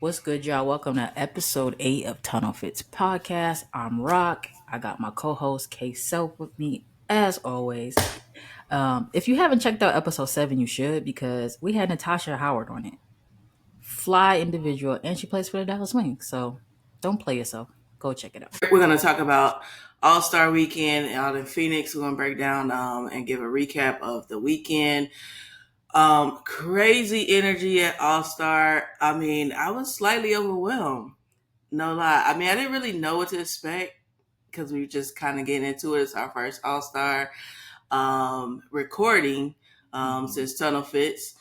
What's good, y'all? Welcome to episode 8 of Tunnel Fits Podcast. I'm Rock. I got my co-host K Self with me as always. If you haven't checked out episode 7, you should because we had Natasha Howard on it. Fly individual, and she plays for the Dallas Wings. So don't play yourself. Go check it out. We're going to talk about All-Star Weekend out in Phoenix. We're going to break down and give a recap of the weekend. Crazy energy at All-Star. I mean, I was slightly overwhelmed. No lie. I mean, I didn't really know what to expect because we were just kind of getting into it. It's our first All-Star recording since Tunnel Fits.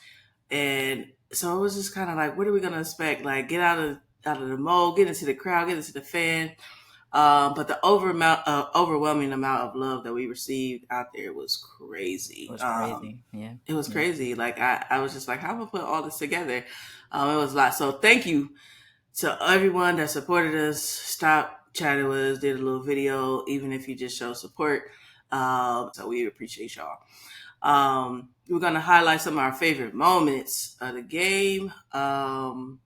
And so it was just kind of like, what are we going to expect? Like, get out of the mold, get into the crowd, get into the fan. But the overwhelming amount of love that we received out there was crazy. It was crazy. It was crazy. Like I was just like, how am I put all this together? It was a lot. So thank you to everyone that supported us, stopped, chatted with us, did a little video, even if you just show support. So we appreciate y'all. We're going to highlight some of our favorite moments of the game. But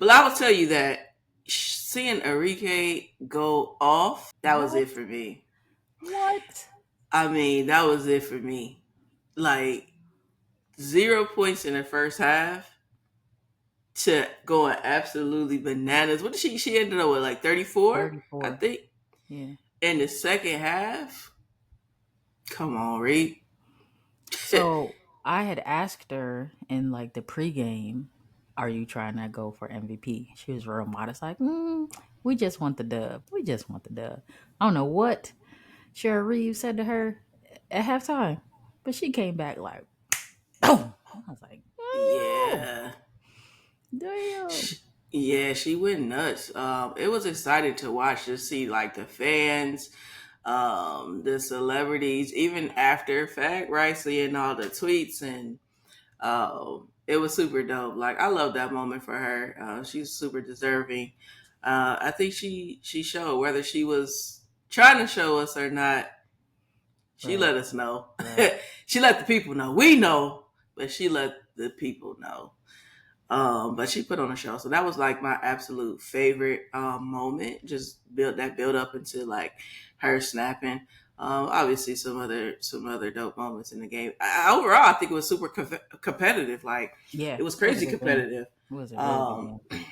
I will tell you that seeing Enrique go off, that was it for me. What? I mean, that was it for me. Like 0 points in the first half to going absolutely bananas. What did she ended up with? Like 34? I think. Yeah. In the second half? Come on, Reed. So I had asked her in like the pregame, are you trying to go for MVP? She was real modest, like, we just want the dub. We just want the dub. I don't know what Cheryl Reeves said to her at halftime, but she came back like, boom. I was like, Yeah. Damn. Yeah, she went nuts. It was exciting to watch, to see like the fans, the celebrities, even after fact, right? Seeing all the tweets and it was super dope. Like I love that moment for her. She's super deserving. I think she showed, whether she was trying to show us or not. She let us know. Right. She let the people know. We know, but she let the people know. But she put on a show, so that was like my absolute favorite moment. Just build up into like her snapping. Obviously, some other dope moments in the game. Overall, I think it was super competitive. Like, yeah, it was crazy competitive. It was a really good game.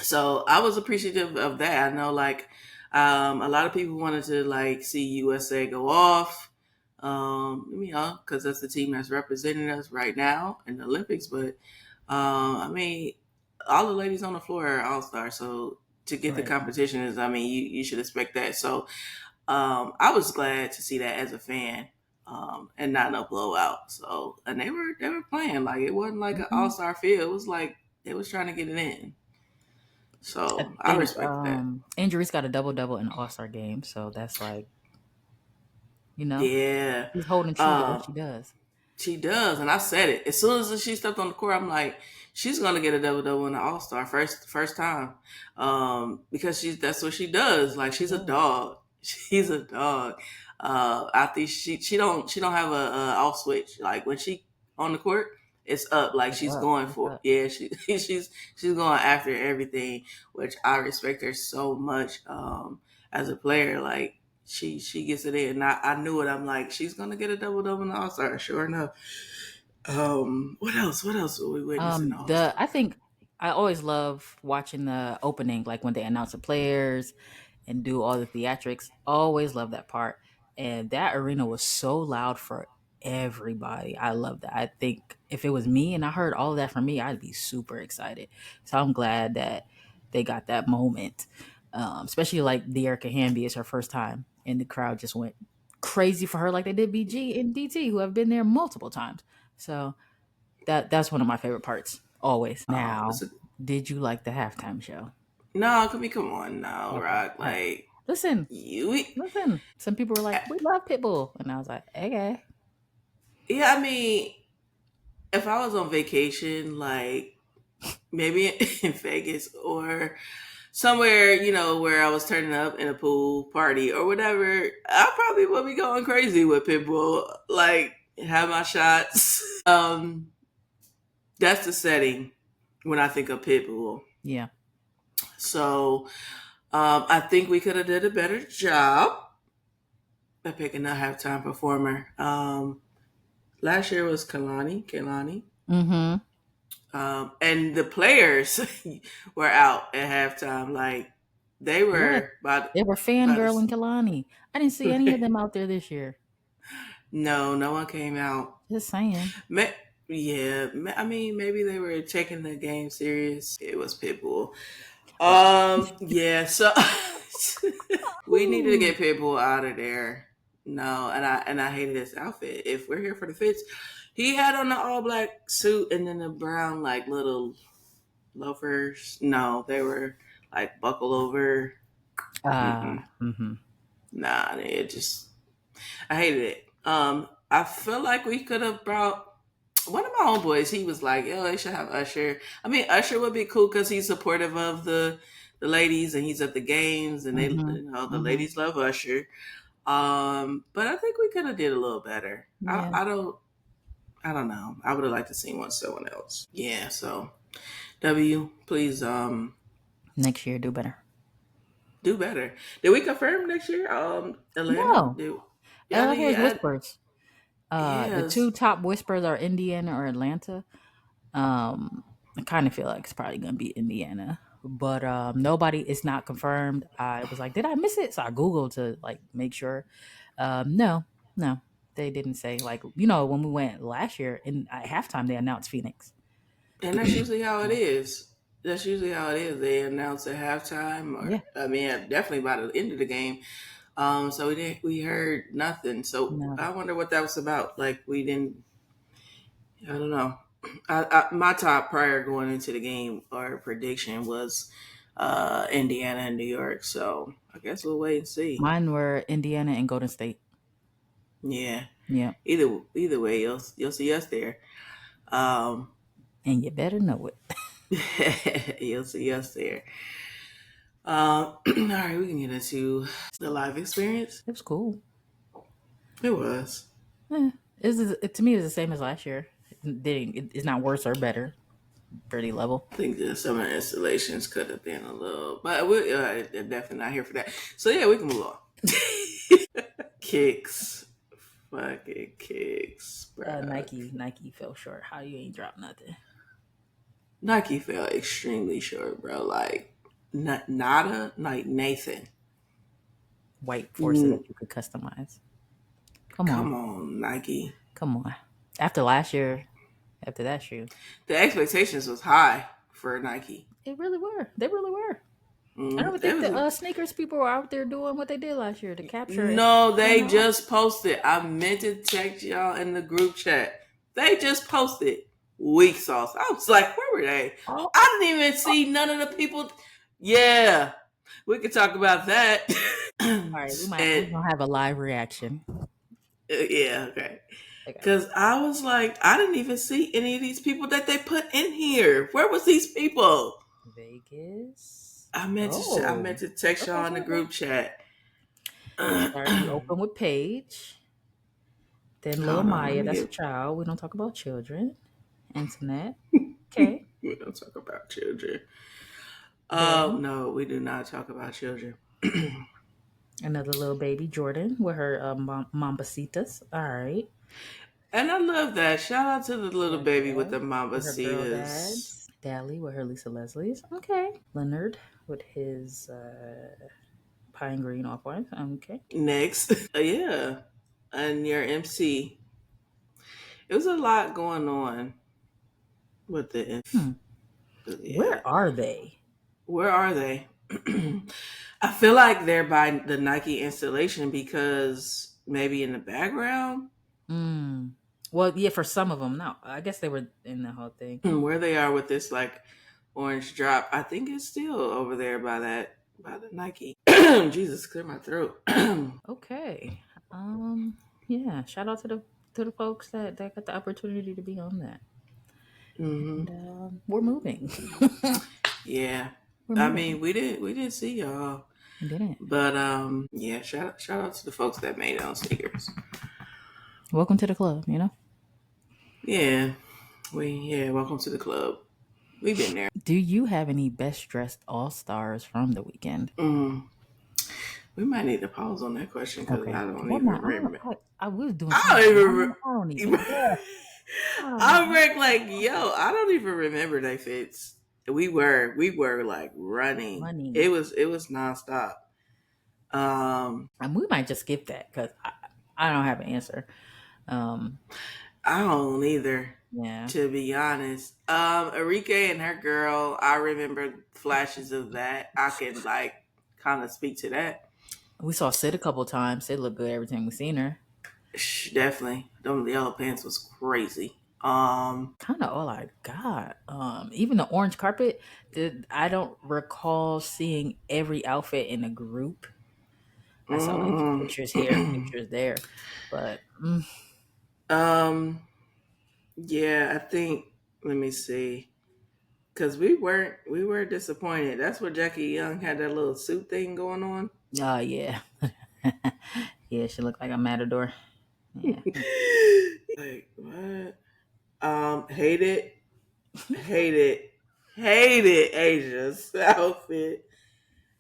So I was appreciative of that. I know, like, a lot of people wanted to like see USA go off. Because that's the team that's representing us right now in the Olympics, but. I mean, all the ladies on the floor are all-stars, so to get the competition is, I mean, you should expect that. So I was glad to see that as a fan, and not no blowout. So, and they were playing like it wasn't like an all-star field. It was like they was trying to get it in. So I respect that. Andrew's got a double-double in all-star game, so that's like, yeah, she's holding true to what she does. She does, and I said it as soon as she stepped on the court. I'm like, she's gonna get a double-double in the All-Star first time, because that's what she does. Like she's a dog. She's a dog. I think she don't have a off switch. Like when she on the court, it's up. Like she's going for it. Yeah, she's going after everything, which I respect her so much as a player. Like. She gets it in. I knew it. I'm like, she's gonna get a double-double in the All-Star. Sure enough. What else were we witnessing? I think I always love watching the opening, like when they announce the players and do all the theatrics. Always love that part. And that arena was so loud for everybody. I love that. I think if it was me and I heard all of that from me, I'd be super excited. So I'm glad that they got that moment. Especially like Dearica Hamby is her first time, and the crowd just went crazy for her, like they did BG and DT, who have been there multiple times. So that's one of my favorite parts, always. Now, did you like the halftime show? No, come on now, okay. Rock. Like, listen. Some people were like, "We love Pitbull," and I was like, "Okay." Yeah, I mean, if I was on vacation, like maybe in Vegas or somewhere, where I was turning up in a pool party or whatever, I probably would be going crazy with Pitbull. Like, have my shots. That's the setting. when I think of Pitbull. Yeah. So I think we could have did a better job at picking a halftime performer. Last year was Kalani, Mm-hmm. and the players were out at halftime. Like they Yeah. were about They were about Fangirl and Kalani. I didn't see any of to. them out there this year. No, no one came out. Just saying. Ma- yeah, I mean, maybe they were taking the game serious. It was Pitbull. Right. Yeah. So we needed to Ooh. get Pitbull out of there. No, and I hated his outfit. If we're here for the fits, he had on the all black suit and then the brown like little loafers. No, they were like buckle over. Mm-mm. Mm-hmm. Nah, it just I hated it. I feel like we could have brought one of my homeboys. He was like, "Yo, they should have Usher." I mean, Usher would be cool because he's supportive of the ladies and he's at the games and they, Mm-hmm. the Mm-hmm. ladies love Usher. But I think we could have did a little better. Yeah. I don't know. I would have liked to see someone else. Yeah. So W, please Next year, do better. do better. Did we confirm next year? Atlanta. No. Did y'all need Here's add? whispers. The Yes. two top whispers are Indiana or Atlanta. I kind of feel like it's probably gonna be Indiana, but nobody. It's not confirmed. I was like, did I miss it? So I googled to like make sure. No, no, they didn't say. Like when we went last year in at halftime, they announced Phoenix. And that's usually how it is. That's usually how it is. They announce at halftime, or Yeah, I mean, definitely by the end of the game. So we heard nothing. So no. I wonder what that was about. Like we didn't. I don't know. My top prior going into the game or prediction was Indiana and New York. So I guess we'll wait and see. Mine were Indiana and Golden State. Yeah. Yeah, Either way, you'll see us there. Um, and you better know it. you'll see us there. All right, we can get into the live experience. It was cool. It was. To me, it's the same as last year. It's not worse or better. Pretty level. I think that some of the installations could have been a little, but we're definitely not here for that. So yeah, we can move on. Kicks, fucking kicks, bro. Nike fell short. How you ain't dropped nothing? Nike fell extremely short, bro. Like nada, like Nathan. White forces Mm, that you could customize. Come on, come on, Nike. come on. After last year, after that shoe, The expectations was high for Nike. it really were. They really were. I don't even It think was the sneakers people were out there doing what they did last year to capture it. No, Stand they out. just posted. I meant to text y'all in the group chat. They just posted weak sauce. I was like, where were they? Oh, I didn't even see none of the people. Yeah, we could talk about that. all right. We And gonna have a live reaction. yeah, okay. Okay. Because I was like, I didn't even see any of these people that they put in here. Where was these people? Vegas. I Oh. meant to text Okay. y'all in Okay. the Okay. group chat. Start. We open with Paige. Then Lil Hold on, let Maya. me That's a get. child. We don't talk about children. Internet. Okay. We don't talk about children. Oh Then no, we do not talk about children. another little baby, Jordan, with her mambasitas. All right. And I love that. Shout out to the little Her baby with dad the with her girl mamacitas. dads. Dally with her Lisa Leslie's. Okay. Leonard with his pine green off white. Okay. Next, yeah, and your MC. It was a lot going on with the. Hmm. Yeah, Where are they? where are they? I feel like they're by the Nike installation because maybe in the background Hmm. Well, yeah, for some of them. No, I guess they were in the whole thing. where they are with this like orange drop. I think it's still over there by the Nike. Jesus, clear my throat. Okay. Yeah. Shout out to the folks that got the opportunity to be on that. hmm And we're moving. Yeah, We're I moving. mean we didn't see y'all, We didn't. but yeah, shout out to the folks that made it on sneakers. Welcome to the club. Yeah, welcome to the club. We've been there. Do you have any best dressed all stars from the weekend? Mm, we might need to pause on that question because Okay, I because don't I'm even not. remember. I was doing I something don't even. wrong. I don't even. Yeah, I don't I'm even. like, yo, I don't even remember they fits. We were like running. It Money. was it was nonstop. And we might just skip that because I don't have an answer. Um, I don't either, yeah, to be honest. Enrique and her girl, I remember flashes of that. I can like kind of speak to that. we saw Sid a couple times. Sid looked good every time we seen her. Definitely, them yellow pants was crazy. Kind of all I got. Even the orange carpet. I don't recall seeing every outfit in a group. I saw like mm, pictures here, pictures there, but um, yeah, I think. Let me see. Cause we were disappointed. That's where Jackie Young had that little suit thing going on. yeah, yeah, she looked like a matador. Yeah, Like what? Hate it, hate it, hate it. Asia's outfit,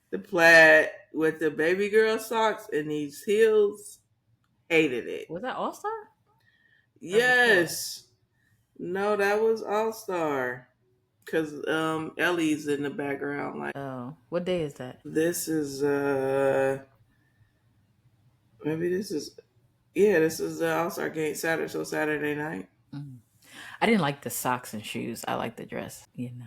the plaid with the baby girl socks and these heels. Hated it. was that All Star or before? Yes, no, that was All Star. Cause Ellie's in the background. Like Oh, what day is that? this is maybe this is yeah, this is the All Star game Saturday, so Saturday night. Mm. I didn't like the socks and shoes. I like the dress. You know.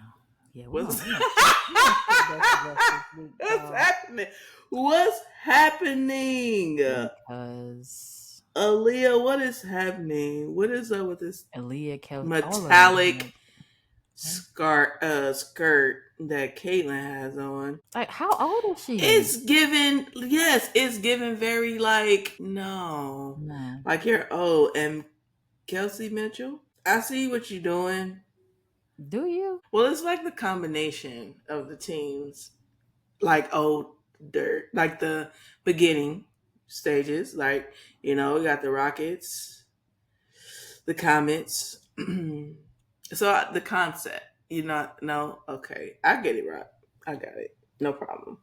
Yeah, What's we gonna skip best dress this week, what's y'all, happening? What's happening? because Aaliyah, what is happening? What is up with this Aaliyah, Kelsey, all of them. metallic skirt that Caitlyn has on? Like, how old is she? It's given, yes, it's given very like no, No. like you're old. And Kelsey Mitchell, I see what you're doing. Do you? Well, it's like the combination of the teams, like older, like the beginning stages. Like, we got the Rockets, the Comets. So the concept, no, okay, I get it right. I got it. No problem.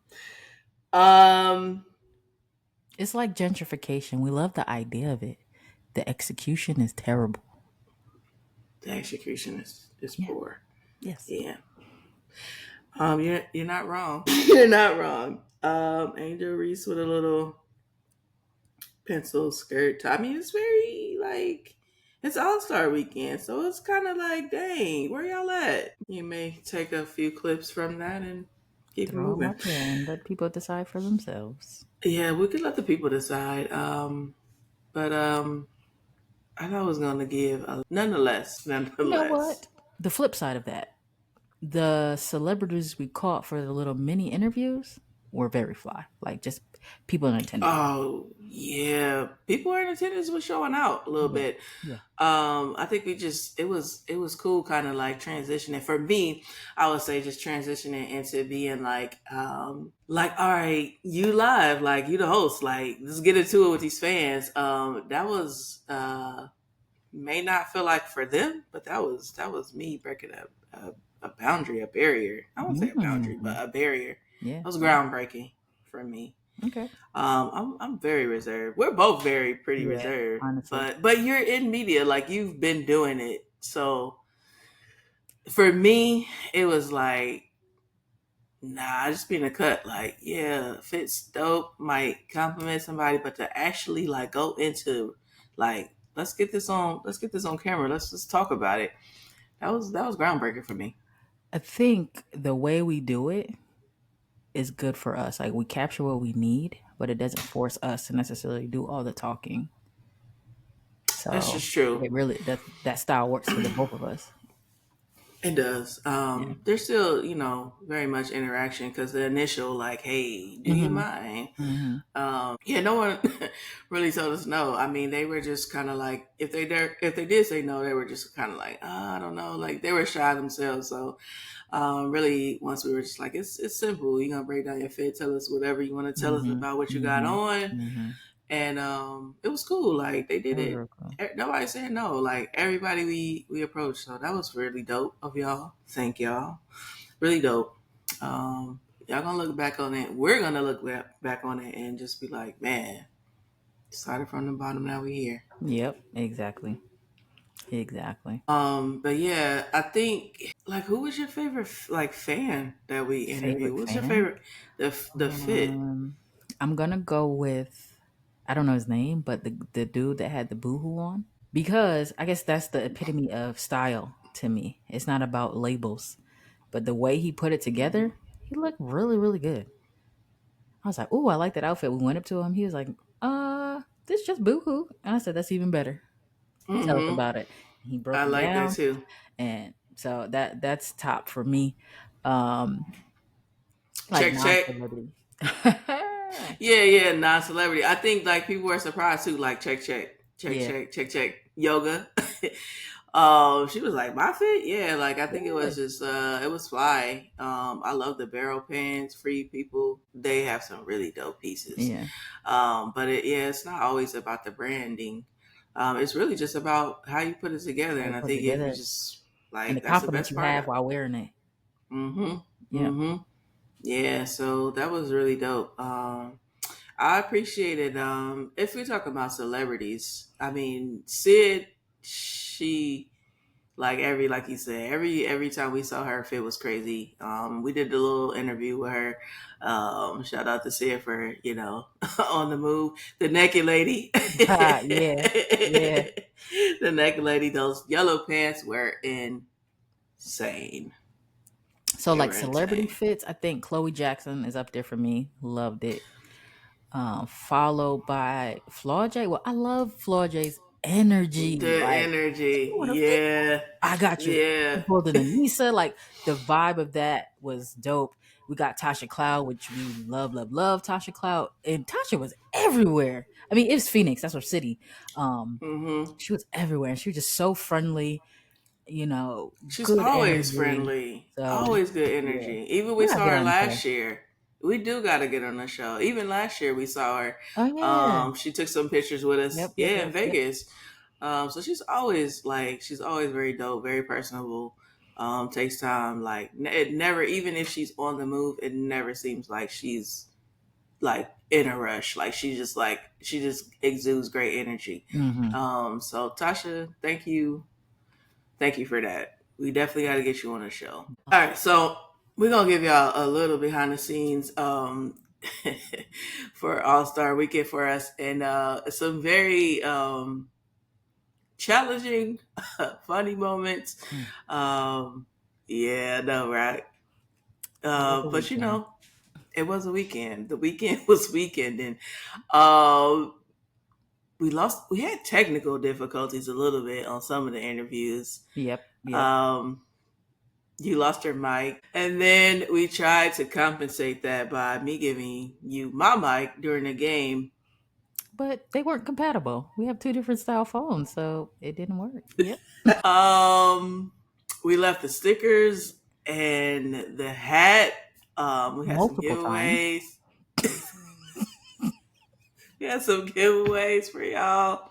Um, It's like gentrification. We love the idea of it. The execution is terrible. the execution is Yeah. poor. Yes. Yeah. You're not wrong. You're not wrong. Angel Reese with a little pencil skirt. I mean, it's very like it's All Star Weekend, so it's kind of like, dang, where y'all at? You may take a few clips from that and keep it Throw them moving. up there and let people decide for themselves. Yeah, we could let the people decide. But I thought I was gonna give nonetheless, You know nonetheless. what? The flip side of that, the celebrities we caught for the little mini interviews were very fly. Like just people in attendance. Oh yeah, people in attendance was showing out a little Yeah. bit. Yeah. I think it was cool, kind of like transitioning for me. I would say just transitioning into being like all right, you live, like you the host, like let's get into it with these fans. That was may not feel like for them, but that was me breaking a boundary, a barrier. I won't say a boundary, Mm-hmm. but a barrier. Yeah. That was Yeah. groundbreaking for me. Okay. I'm very reserved. We're both very pretty Yeah. reserved, Honestly. but you're in media, like you've been doing it. So for me, it was like, nah, I just be in a cut. Like, yeah, fits dope, might compliment somebody, but to actually like go into like, let's get this on camera. Let's just talk about it. That was groundbreaking for me. I think the way we do it is good for us. Like we capture what we need, but it doesn't force us to necessarily do all the talking. That's So just true. it really that style works for the both of us. It does. Yeah. There's still, very much interaction because the initial, like, hey, do you Mm-hmm. mind? Mm-hmm. Yeah, no one really told us no. I mean, they were just kind of like, if they did say no, they were just kind of like, I don't know, like they were shy themselves. So, really, once we were just like, it's simple. You're gonna break down your fit, tell us whatever you want to tell us Mm-hmm. about what you got Mm-hmm. on, Mm-hmm. and it was cool. Like they That did was it. real cool. Nobody said no. Like everybody we approached, so that was really dope of y'all. Thank y'all. Really dope. Y'all gonna look back on it. We're gonna look back on it and just be like, man, started from the bottom. Now we here. Yep, exactly. Exactly. But yeah, I think like who was your favorite like fan that we interviewed? Favorite What's your fan? favorite the fit? Um, I'm gonna go with I don't know his name, but the dude that had the boohoo on. Because I guess that's the epitome of style to me. It's not about labels, but the way he put it together, he looked really, really good. I was like, "Oh, I like that outfit." We went up to him. He was like, this just boohoo." And I said, "That's even better. Tell us Mm-hmm. about it." He I broke it like that down, too. and so that's top for me. Um, like Check check. non-celebrity. Yeah, yeah, non-celebrity. I think like people were surprised too. Like check check check Yeah, check check check yoga. She was like my fit. Yeah, like I think it yeah, was just it was fly. I love the barrel pants. Free people. They have some really dope pieces. yeah. But yeah, it's not always about the branding. It's really just about how you put it together. How you And I put it think if you together just and the like that's the confidence best you part have of. while wearing it. Mm-hmm. Yep. Mm-hmm. Yeah, so that was really dope. I appreciated if we talk about celebrities, I mean Sid, she like you said, every time we saw her fit was crazy. We did the little interview with her. Shout out to Sid for, on the move. The naked lady. Yeah, yeah. The naked lady, those yellow pants were insane. So They like were celebrity insane. fits, I think Chloe Jackson is up there for me. Loved it. Followed by Flaw J. Well, I love Flaw J's energy. The Like, energy. you want to fit? Yeah. I got you. He Yeah. pulled in Anissa. Like the vibe of that was dope. We got Tasha Cloud, which we love, love, love Tasha Cloud. And Tasha was everywhere. I mean, it was Phoenix, that's her city. Um, Mm-hmm. she was everywhere. And she was just so friendly, She's good always energy. friendly, So always good yeah. energy. Even We we gotta saw get her her on the show. last year. We do got to get her on the show. Even last year we saw her. Oh yeah. She took some pictures with us. Yep, yep, Yeah, in yep, yep. Vegas. So she's always very dope, very personable. Takes time. Like it never, even if she's on the move, it never seems like she's like in a rush. Like she just exudes great energy. Hmm. So Tasha, thank you for that. We definitely got to get you on the show. All right, so we're gonna give y'all a little behind the scenes for All Star Weekend for us, and some very challenging, funny moments. Mm. Um, yeah, I know, right? It was a But weekend. it was a weekend. The weekend was weekend, and uh, we had technical difficulties a little bit on some of the interviews. Yep, yep. Um, you lost your mic. And then we tried to compensate that by me giving you my mic during the game. But they weren't compatible. We have two different style phones, so it didn't work. Yep. Um, we left the stickers and the hat. We had some Multiple times. giveaways. We had some giveaways for y'all.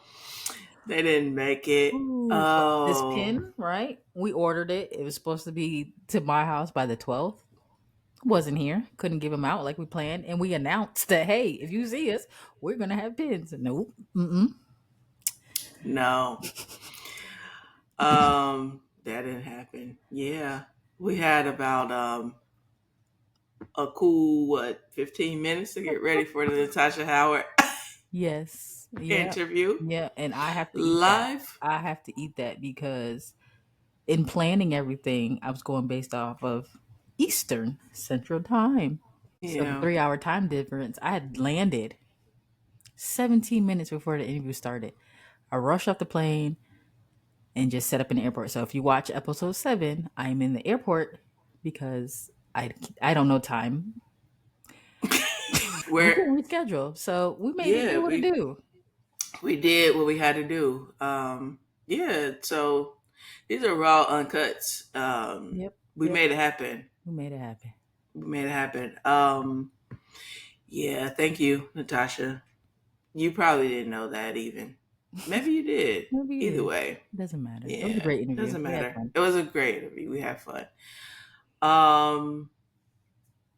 They didn't make it. Ooh, so this Oh, pin, right? We ordered it. It was supposed to be to my house by the 12th. Wasn't here. Couldn't give them out like we planned. And we announced that, hey, if you see us, we're going to have pins. Nope. Mm-mm. no. That didn't happen. Yeah. We had about a cool 15 minutes to get ready for the Natasha Howard Yes. Yeah. interview Yeah. And I have to eat that. live. I have to eat that because in planning everything, I was going based off of Eastern Central Time. So the Yeah. 3 hour time difference, I had landed 17 minutes before the interview started. I rushed off the plane and just set up in the airport. So if you watch episode 7, I'm in the airport because I don't know time. We Where couldn't reschedule. So we made it yeah, do what it do. we did what we had to do. Yeah, so these are raw uncuts. Yep. We Yep. made it happen. We made it happen. We made it happen. Yeah, thank you, Natasha. You probably didn't know that even. Maybe you did. Maybe you Either did. way, Doesn't matter. It was a yeah, great interview. doesn't We had matter. fun. It was a great interview. We had fun. Um,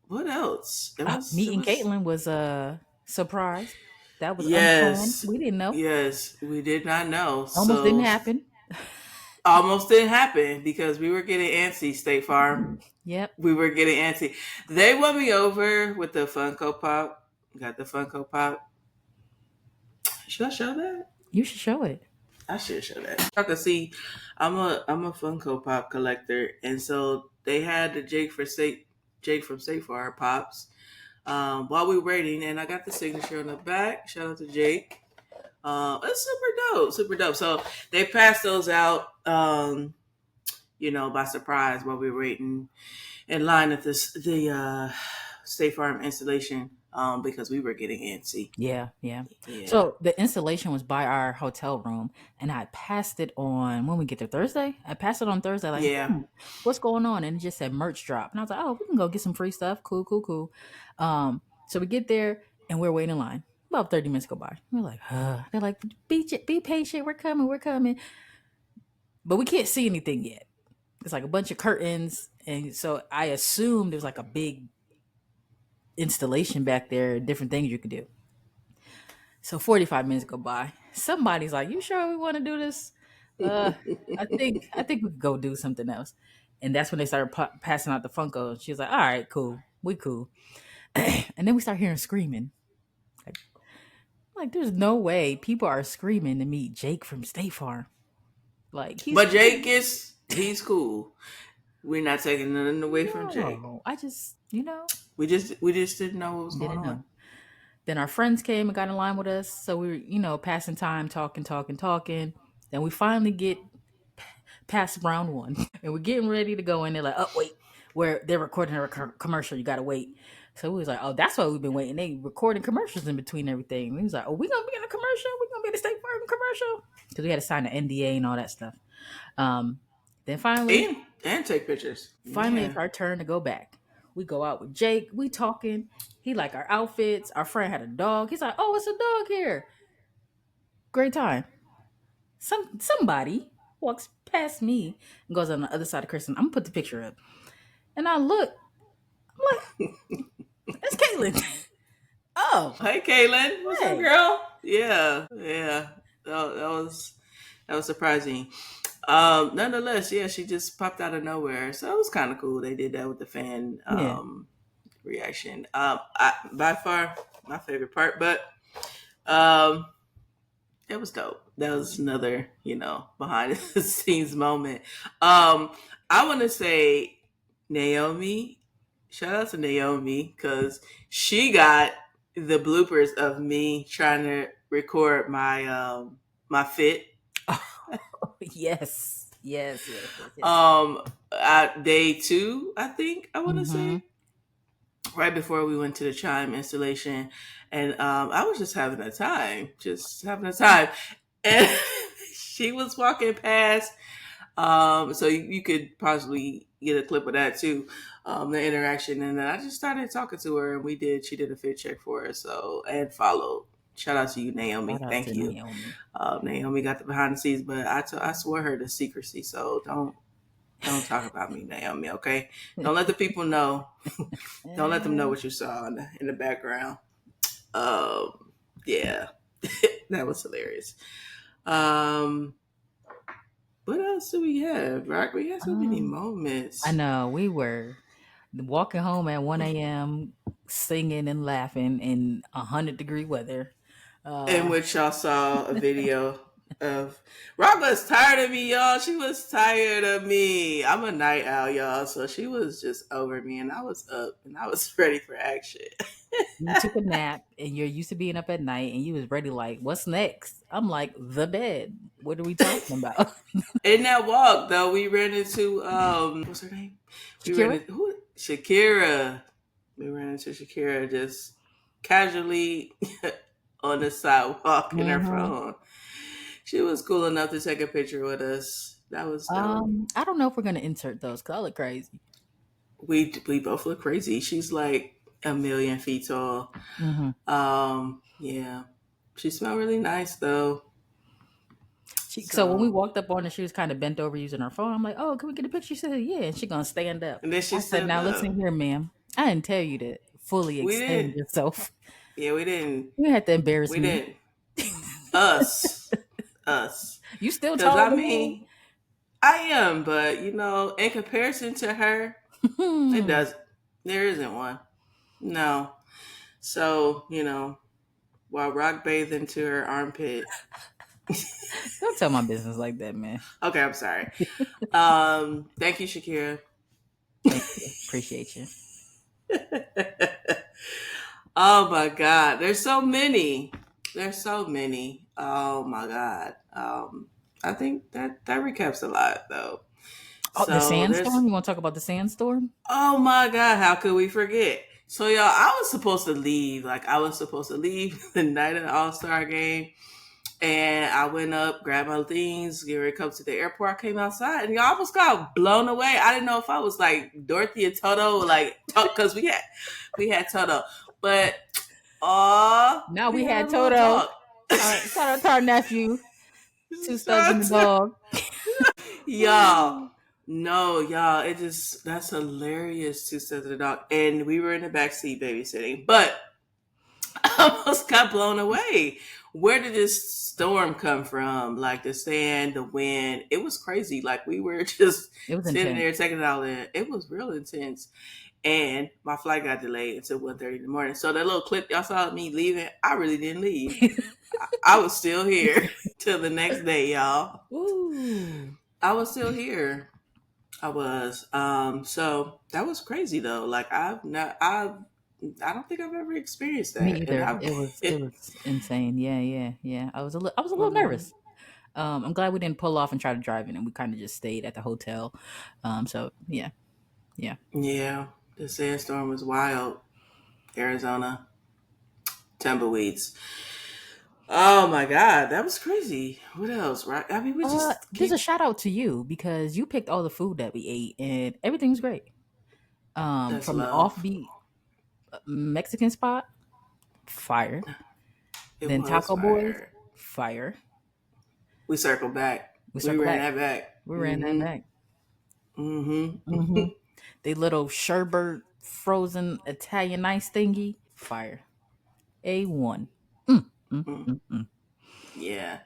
what else? It Meeting was. Caitlin was a surprise. That was unplanned. Yes, We didn't know. yes, we did not know. Almost didn't So happen. almost didn't happen because we were getting antsy. State Farm. Yep. We were getting antsy. They won me over with the Funko Pop. Got the Funko Pop. Should I show that? You should show it. I should show that. I can see. I'm a Funko Pop collector, and so they had the Jake from State Farm pops. While we were waiting, and I got the signature on the back. Shout out to Jake. It's super dope, super dope. So they passed those out, by surprise while we were waiting in line at the State Farm installation, because we were getting antsy. Yeah, yeah. Yeah, So the installation was by our hotel room, and I passed it on when we get there Thursday. I passed it on Thursday, like, yeah. what's going on? And it just said merch drop, and I was like, oh, we can go get some free stuff. Cool, cool, cool. So we get there, and we're waiting in line. About 30 minutes go by. We're like, they're like, be patient. We're coming. We're coming. But we can't see anything yet. It's like a bunch of curtains, and so I assumed there's like a big installation back there, different things you could do. So 45 minutes go by. Somebody's like, "You sure we want to do this?" Uh, I think we could go do something else. And that's when they started passing out the Funko. She was like, "All right, cool, we cool." And then we start hearing screaming. Like, there's no way people are screaming to meet Jake from State Farm. Like he's But Jake cool. he's cool. We're not taking nothing away from Jake. No, I just We just didn't know what was going didn't on. know. Then our friends came and got in line with us. So we were, passing time, talking, talking, talking. Then we finally get past round one. And we're getting ready to go in. They're like, oh, wait, where they're recording a commercial. You got to wait. So we was like, oh, that's why we've been waiting. They recording commercials in between everything. And he was like, oh, we going to be in a commercial? We going to be in a State Farm commercial? Because we had to sign an NDA and all that stuff. Um, then finally, And take pictures. Finally, Yeah. it's our turn to go back. We go out with Jake. We talking. He like our outfits. Our friend had a dog. He's like, "Oh, it's a dog here." Great time. Somebody walks past me and goes on the other side of Kristen. I'm gonna put the picture up, and I look. I'm like, "That's Caitlin." Oh, Hey, Kaylin, what's up, hey, girl? Yeah, yeah. That was surprising. Nonetheless, yeah, she just popped out of nowhere, so it was kind of cool. They did that with the fan yeah. reaction. By far my favorite part, but um, it was dope. That was another, behind the scenes moment. I want to say Naomi. Shout out to Naomi because she got the bloopers of me trying to record my fit. Oh, yes, yes, yes, yes, yes. At day two, I think I want to Mm-hmm. say right before we went to the chime installation, and I was just having a time, and she was walking past. So you could possibly get a clip of that too, the interaction, and then I just started talking to her, and she did a fit check for us, so and followed. Shout out to you, Shout Naomi. out Thank to you. Naomi. Naomi got the behind the scenes, but I swore her to secrecy, so don't talk about me, Naomi. Okay, don't let the people know. Don't let them know what you saw in the background. Um, yeah, that was hilarious. Um, what else do we have, Rock? We had so many Um, I moments know we were walking home at 1 a.m., singing and laughing in 100-degree weather. in Uh, which y'all saw a video of Rock was tired of me, y'all. She was tired of me. I'm a night owl, y'all, so she was just over me, and I was up and I was ready for action. you took a nap, and you're used to being up at night, and you was ready. Like, what's next? I'm like, the bed. What are we talking about? In that walk, though, we ran into what's her name? We ran Shakira. into Shakira. We ran into Shakira just casually on the sidewalk in her Hmm. phone. She was cool enough to take a picture with us. That was dope. I don't know if we're gonna insert those because I look crazy. We both look crazy. She's like a million feet tall. Hmm. Yeah. She smelled really nice though. So when we So, walked up on her, she was kind of bent over using her phone. I'm like, "Oh, can we get a picture?" She said, "Yeah," and she gonna stand up. and then she I said, stood "Now listen up. here, ma'am. I didn't tell you to fully We extend didn't. yourself. Yeah, we didn't. You had to embarrass We me. didn't. Us. Us. You still Cause taller I than me." mean, I am, but in comparison to her, it does. There isn't one. No. So while rock bathed into her armpit. Don't tell my business like that, man. Okay, I'm sorry. Thank you, Shakira. Thank you. Appreciate you. Oh my God, there's so many. There's so many. Oh my God. I think that recaps a lot though. Oh, the So sandstorm. there's. You want to talk about the sandstorm? Oh my God, how could we forget? So y'all, I was supposed to leave. Like I was supposed to leave the night of the All Star game. And I went up, grabbed my things, get ready to come to the airport. I came outside, and y'all almost got blown away. I didn't know if I was like Dorothy and Toto, like because we had Toto, but Now we we had had a little Toto. talk. Shout out to our nephew, two studs and a Shout out dog. y'all. No, y'all, it just that's hilarious. Two sets of the dog, and we were in the back seat babysitting, but I almost got blown away. Where did this storm come from? Like the sand, the wind. It was crazy. Like we were just It was sitting intense. there taking it all in. It was real intense. And my flight got delayed until 1:30 in the morning. So that little clip y'all saw of me leaving, I really didn't leave. I was still here till the next day, y'all. Ooh, I was still here. I was. So that was crazy though. Like I don't think I've ever experienced me that. And either. I've It was insane. Yeah, yeah, yeah. I was a little Mhm. nervous. I'm glad we didn't pull off and try to drive in, and we kind of just stayed at the hotel. So yeah, yeah. Yeah, the sandstorm was wild. Arizona tumbleweeds. Oh my God, that was crazy. What else? Right? I mean, we just There's a keep. shout out to you because you picked all the food that we ate, and everything was great. That's From the love. offbeat Mexican spot, fire. It Then was Taco Boys, fire. fire. We circled back. We We circle ran back. that back. We ran that Mm-hmm. back. Mm-hmm. Hmm. They little sherbet frozen Italian ice thingy, fire. A1. Mm, mm, mm, mm. Yeah.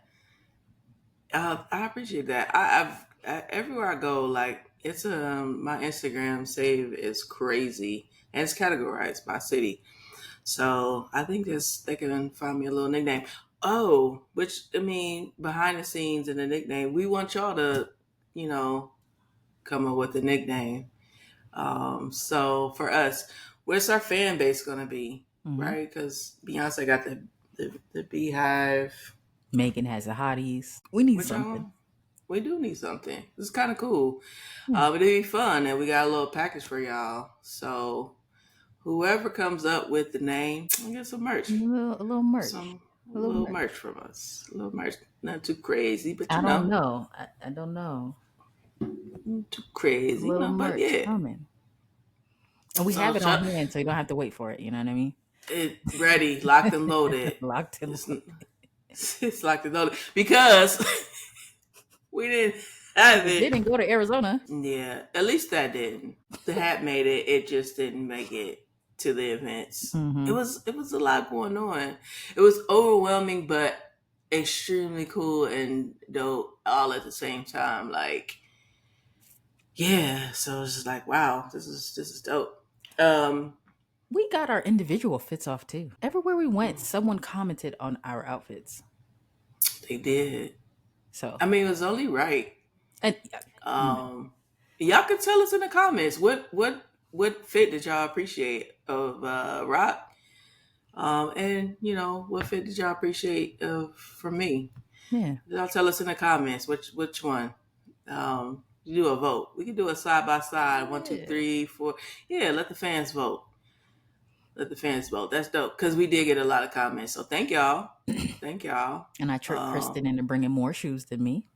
I appreciate that. Everywhere I go, like it's my Instagram save is crazy, and it's categorized by city. So I think this they can find me a little nickname. Oh, which I mean, behind the scenes in the nickname, we want y'all to, you know, come up with a nickname. So for us, what's our fan base gonna be, Hmm. right? Because Beyonce got the Beehive. Megan has the hotties. We need Which something. we do need something. It's kind of cool. Yeah. It'd be fun, and we got a little package for y'all. So whoever comes up with the name, get some merch. A little merch. Some A little little merch. merch from us. A little merch, not too crazy, but I don't know. I don't know. too A crazy, little but merch yeah. coming. And we So have it on hand, so you don't have to wait for it. You know what I mean? it ready, locked and loaded. Locked and It's loaded. it's locked and loaded because we didn't have It it. didn't go to Arizona. Yeah, at least that didn't. The hat made it. It just didn't make it to the events. It Hmm. was it was a lot going on. It was overwhelming, but extremely cool and dope all at the same time. Like yeah, so it's just like wow, this is dope. Um, We got our individual fits off too. Everywhere we went, someone commented on our outfits. they did. So, I mean, it was only right. and Um, y'all can tell us in the comments what fit did y'all appreciate of Rock. And what fit did y'all appreciate of from me? yeah, Y'all tell us in the comments which one. You do a vote. We can do a side by side. One, two, yeah. three, four. Yeah, let the fans vote. Let the fans vote. That's dope because we did get a lot of comments. So thank y'all. Thank y'all. And I tricked Kristen Um, into bringing more shoes than me.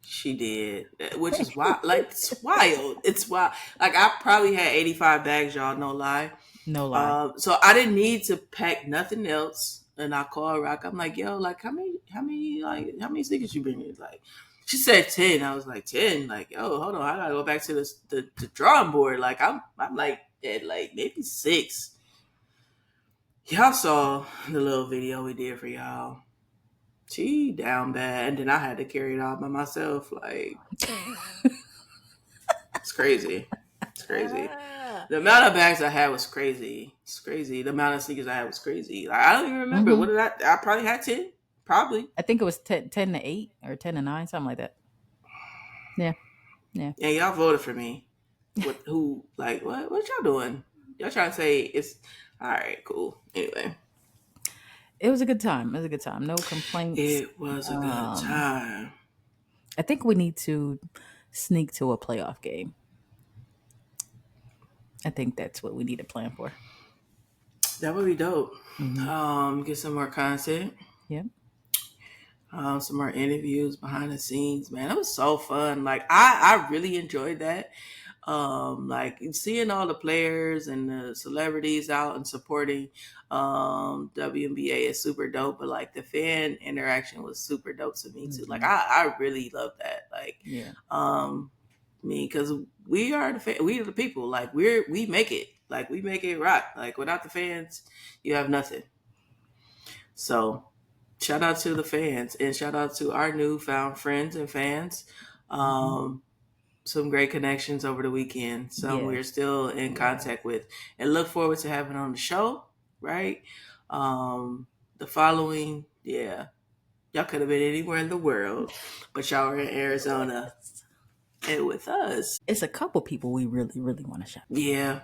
she did, which is wild. Like it's wild. It's wild. Like I probably had 85 bags, y'all. No lie. No lie. So I didn't need to pack nothing else. and I called Rock. I'm like, yo, like how many sneakers you bringing? Like, she said 10. I was like 10. Like, yo, hold on, I gotta go back to the drawing board. Like, I'm like at like maybe 6. Y'all saw the little video we did for y'all. She down bad, and then I had to carry it all by myself. Like, it's crazy. It's crazy. Ah. The amount of bags I had was crazy. It's crazy. The amount of sneakers I had was crazy. Like, I don't even remember. What Hmm. did I probably had 10. Probably. I think it was 10 to 8 or 10 to 9, something like that. Yeah. Yeah. And y'all voted for me. What? Who? Like, what? What y'all doing? Y'all trying to say it's all right? Cool. Anyway, It was a good time. It was a good time. No complaints. it was a good Um, time. I think we need to sneak to a playoff game. I think that's what we need to plan for. That would be dope. Hmm. Get some more content. Yep. Some more interviews behind the scenes. Man, it was so fun. Like, I really enjoyed that. Like seeing all the players and the celebrities out and supporting WNBA is super dope, but like the fan interaction was super dope to me too. Like, Hmm. I really love that. Like, Yeah. um me, because we are we are the people. Like, we make it. Like, we make it rock. Like, without the fans, you have nothing. So shout out to the fans, and shout out to our newfound friends and fans. Hmm. Um, some great connections over the weekend. Some Yeah. we're still in contact with, and look forward to having on the show. Right, the following, yeah, y'all could have been anywhere in the world, but y'all were in Arizona and with us. It's a couple people we really, really want to shout. Yeah,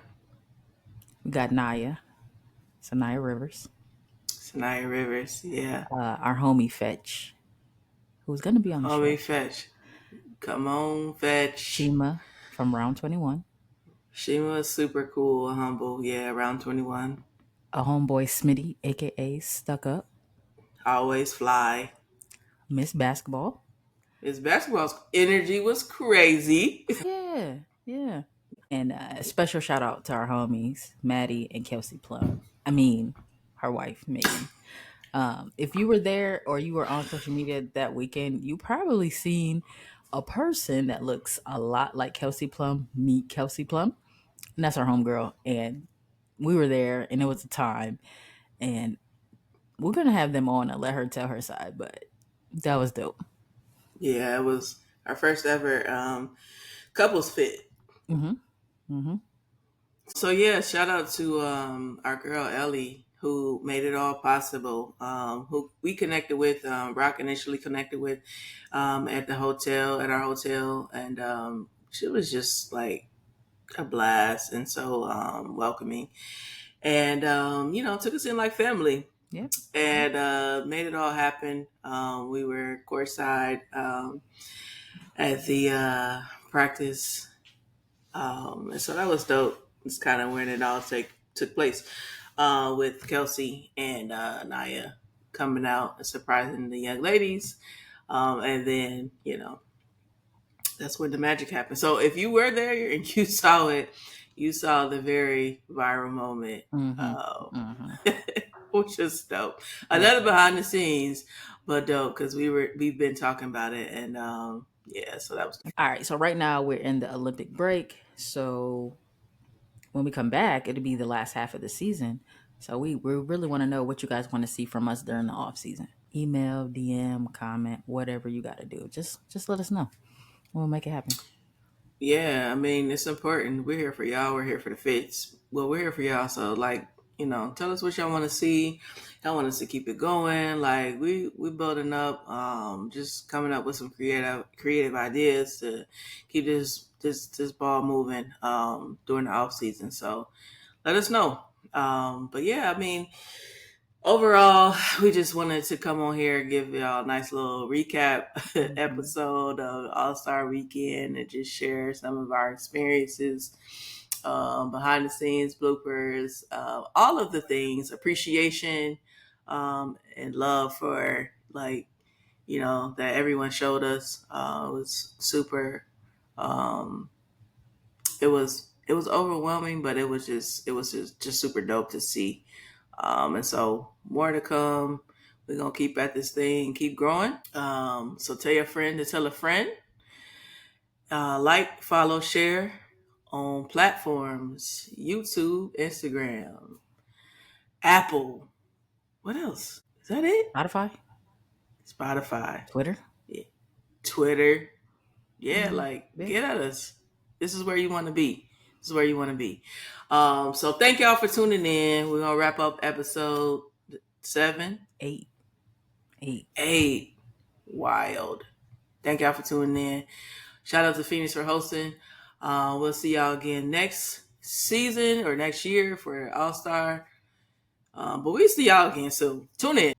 We got Naya, Sanaya Rivers, Sanaya Rivers. Yeah, our homie Fetch, who's going to be on the homie show. Fetch, come on Fetch. Shima from Round 21. She was super cool, humble. Yeah, around 21. A homeboy Smitty, aka Stuck Up. Always fly. Miss Basketball. His basketball energy was crazy. Yeah, yeah. And a special shout out to our homies, Maddie and Kelsey Plum. I mean, her wife, Megan. If you were there or you were on social media that weekend, you probably seen a person that looks a lot like Kelsey Plum meet Kelsey Plum. And that's our homegirl. And we were there and it was a time. And we're going to have them on and let her tell her side. But that was dope. Yeah, it was our first ever couples fit. Mm-hmm. Mm-hmm. So yeah, shout out to our girl Ellie, who made it all possible. Who we connected with, Rock initially connected with at the hotel, at our hotel, and she was just like a blast and so welcoming, and took us in like family. Yep. Yep. And made it all happen. We were courtside at the practice, and so that was dope. It's kind of when it all took place with Kelsey and Naya coming out and surprising the young ladies, and then that's when the magic happened. So if you were there and you saw it, you saw the very viral moment. Mm-hmm. Um, Mm-hmm. which is dope. Yeah. Another behind the scenes, but dope because we've been talking about it, and yeah, so that was All right. So right now we're in the Olympic break. So when we come back, it'll be the last half of the season. So we really want to know what you guys want to see from us during the off season. Email, DM, comment, whatever you got to do. Just let us know. We'll make it happen. yeah. I mean, it's important. We're here for y'all. We're here for the fits. Well, we're here for y'all. So like, tell us what y'all want to see. Y'all want us to keep it going. Like we building up, just coming up with some creative ideas to keep this ball moving during the off season. So let us know. But yeah, I mean, overall, we just wanted to come on here and give y'all a nice little recap Hmm. episode of All Star Weekend and just share some of our experiences, behind the scenes bloopers, all of the things, appreciation, and love for like that everyone showed us. It was super. Um, it was overwhelming, but it was just super dope to see And so more to come. We're gonna keep at this thing, keep growing. So tell your friend to tell a friend. Like, follow, share on platforms: YouTube, Instagram, Apple. What else? Is that it? Spotify, Spotify, Twitter. yeah. Twitter. Yeah, Mm, like yeah. get at us. This is where you want to be. This is where you want to be. So thank y'all for tuning in. We're gonna wrap up episode 7, Eight. Eight. 8. Wild. Thank y'all for tuning in. Shout out to Phoenix for hosting. We'll see y'all again next season or next year for All Star. But we'll see y'all again soon. Tune in.